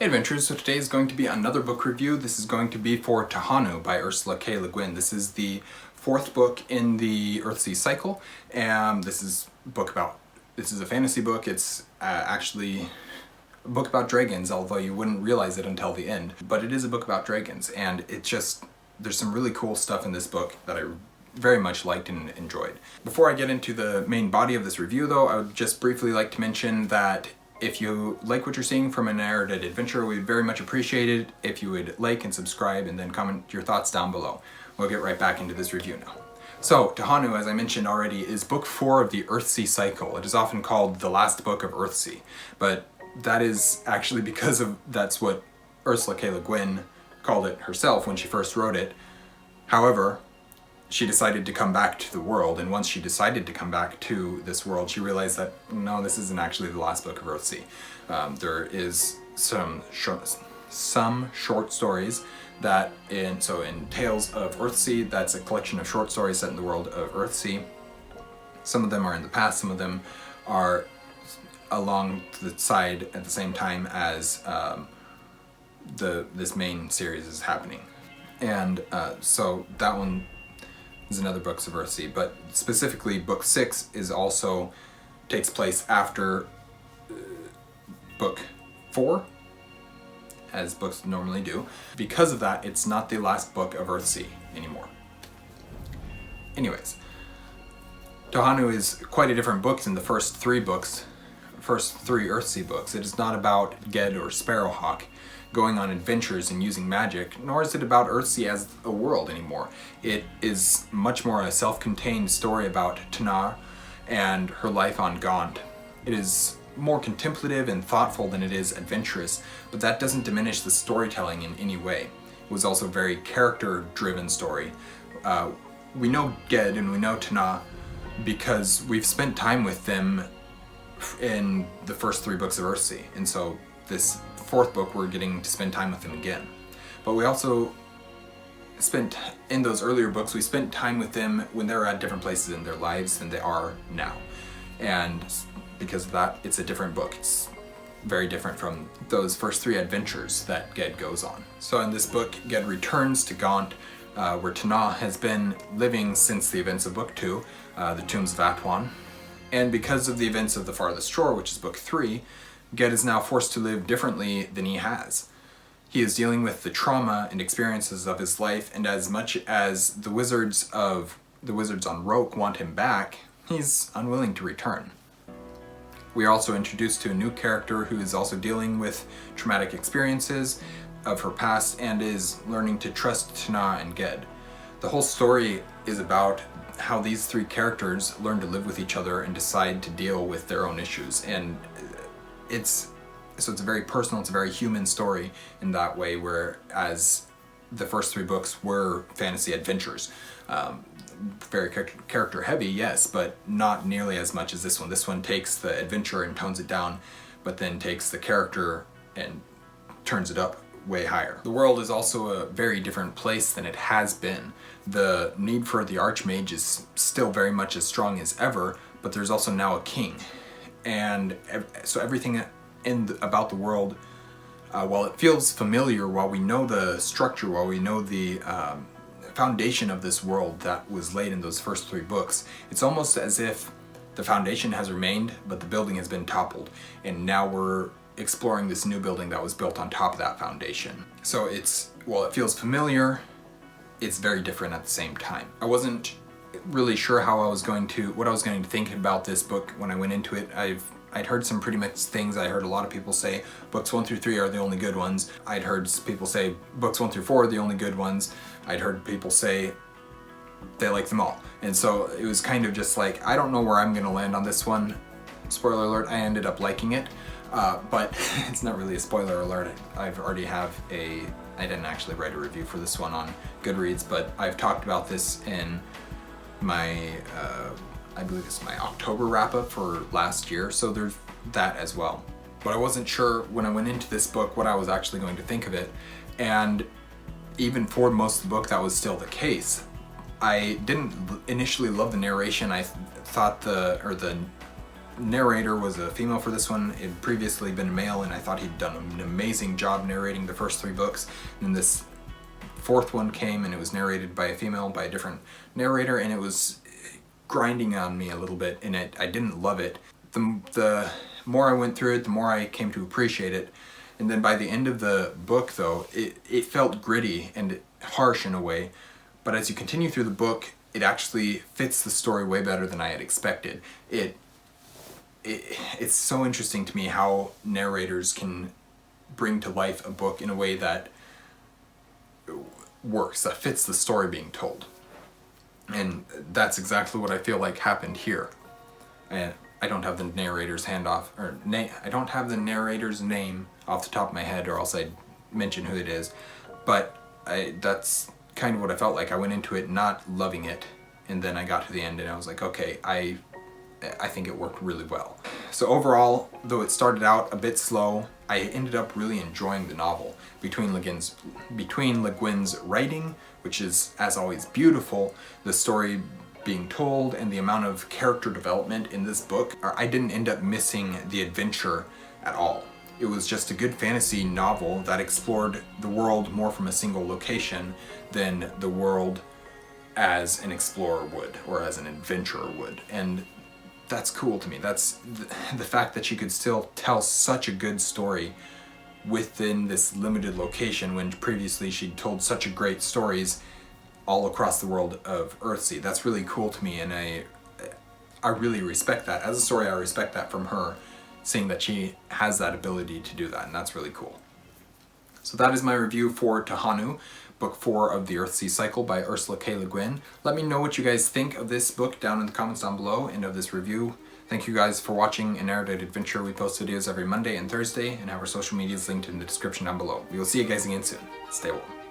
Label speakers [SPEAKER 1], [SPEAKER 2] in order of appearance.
[SPEAKER 1] Hey adventurers, so today is going to be another book review. This is going to be for Tehanu by Ursula K. Le Guin. This is the fourth book in the Earthsea cycle, and this is a fantasy book. It's actually a book about dragons, although you wouldn't realize it until the end. But it is a book about dragons, and there's some really cool stuff in this book that I very much liked and enjoyed. Before I get into the main body of this review though, I would just briefly like to mention that if you like what you're seeing from an Erudite adventure, we'd very much appreciate it if you would like and subscribe and then comment your thoughts down below. We'll get right back into this review now. So, Tehanu, as I mentioned already, is book 4 of the Earthsea cycle. It is often called the last book of Earthsea, but that is actually because that's what Ursula K. Le Guin called it herself when she first wrote it. However, she decided to come back to the world, and once she decided to come back to this world, she realized that no, this isn't actually the last book of Earthsea. There is some short stories that in Tales of Earthsea, that's a collection of short stories set in the world of Earthsea. Some of them are in the past, some of them are along the side at the same time as this main series is happening. And so that one is another books of Earthsea, but specifically book 6 takes place after book 4, as books normally do. Because of that, it's not the last book of Earthsea anymore. Anyways, Tehanu is quite a different book than the first three Earthsea books. It is not about Ged or Sparrowhawk going on adventures and using magic, nor is it about Earthsea as a world anymore. It is much more a self-contained story about Tehanu and her life on Gaunt. It is more contemplative and thoughtful than it is adventurous, but that doesn't diminish the storytelling in any way. It was also a very character-driven story. We know Ged and we know Tehanu because we've spent time with them in the first 3 books of Earthsea, and so this fourth book we're getting to spend time with them again. But we also in those earlier books, we spent time with them when they're at different places in their lives than they are now. And because of that, it's a different book. It's very different from those first 3 adventures that Ged goes on. So in this book, Ged returns to Gaunt, where Tehanu has been living since the events of book 2, the Tombs of Atuan. And because of the events of the Farthest Shore, which is book 3, Ged is now forced to live differently than he has. He is dealing with the trauma and experiences of his life, and as much as the wizards on Roke want him back, he's unwilling to return. We are also introduced to a new character who is also dealing with traumatic experiences of her past and is learning to trust Tehanu and Ged. The whole story is about how these 3 characters learn to live with each other and decide to deal with their own issues, and it's a very personal, it's a very human story in that way, whereas the first 3 books were fantasy adventures. Very character heavy, yes, but not nearly as much as this one. This one takes the adventure and tones it down, but then takes the character and turns it up way higher. The world is also a very different place than it has been. The need for the Archmage is still very much as strong as ever, but there's also now a king. And so everything about the world, while it feels familiar, while we know the structure, while we know the foundation of this world that was laid in those first 3 books, it's almost as if the foundation has remained, but the building has been toppled, and now we're exploring this new building that was built on top of that foundation. So while it feels familiar, it's very different at the same time. I wasn't really sure what I was going to think about this book when I went into it. I'd heard some pretty mixed things. I heard a lot of people say books 1 through 3 are the only good ones. I'd heard people say books 1 through 4 are the only good ones. I'd heard people say they like them all. And so it was kind of just like, I don't know where I'm gonna land on this one. Spoiler alert, I ended up liking it. But it's not really a spoiler alert. I didn't actually write a review for this one on Goodreads, but I've talked about this in my, I believe it's my October wrap-up for last year, so there's that as well. But I wasn't sure when I went into this book what I was actually going to think of it, and even for most of the book that was still the case. I didn't initially love the narration. I thought the narrator was a female for this one. It had previously been a male, and I thought he'd done an amazing job narrating the first 3 books. And then this 4th one came, and it was narrated by a female, by a different narrator, and it was grinding on me a little bit, and I didn't love it. The more I went through it, the more I came to appreciate it. And then by the end of the book, though, it felt gritty and harsh in a way. But as you continue through the book, it actually fits the story way better than I had expected. It's so interesting to me how narrators can bring to life a book in a way that works, that fits the story being told. And that's exactly what I feel like happened here. And I don't have the narrator's I don't have the narrator's name off the top of my head, or else I'd mention who it is. But that's kind of what I felt like. I went into it not loving it, and then I got to the end and I was like, okay, I think it worked really well. So overall, though it started out a bit slow, I ended up really enjoying the novel. Between Le Guin's writing, which is, as always, beautiful, the story being told, and the amount of character development in this book, I didn't end up missing the adventure at all. It was just a good fantasy novel that explored the world more from a single location than the world as an explorer would, or as an adventurer would. And that's cool to me. That's the fact that she could still tell such a good story within this limited location, when previously she'd told such a great stories all across the world of Earthsea. That's really cool to me, and I really respect that. As a story, I respect that from her, seeing that she has that ability to do that, and that's really cool. So that is my review for Tehanu, book 4 of the Earthsea Cycle by Ursula K. Le Guin. Let me know what you guys think of this book down in the comments down below, and of this review. Thank you guys for watching an Erudite Adventure. We post videos every Monday and Thursday, and have our social medias linked in the description down below. We will see you guys again soon. Stay well.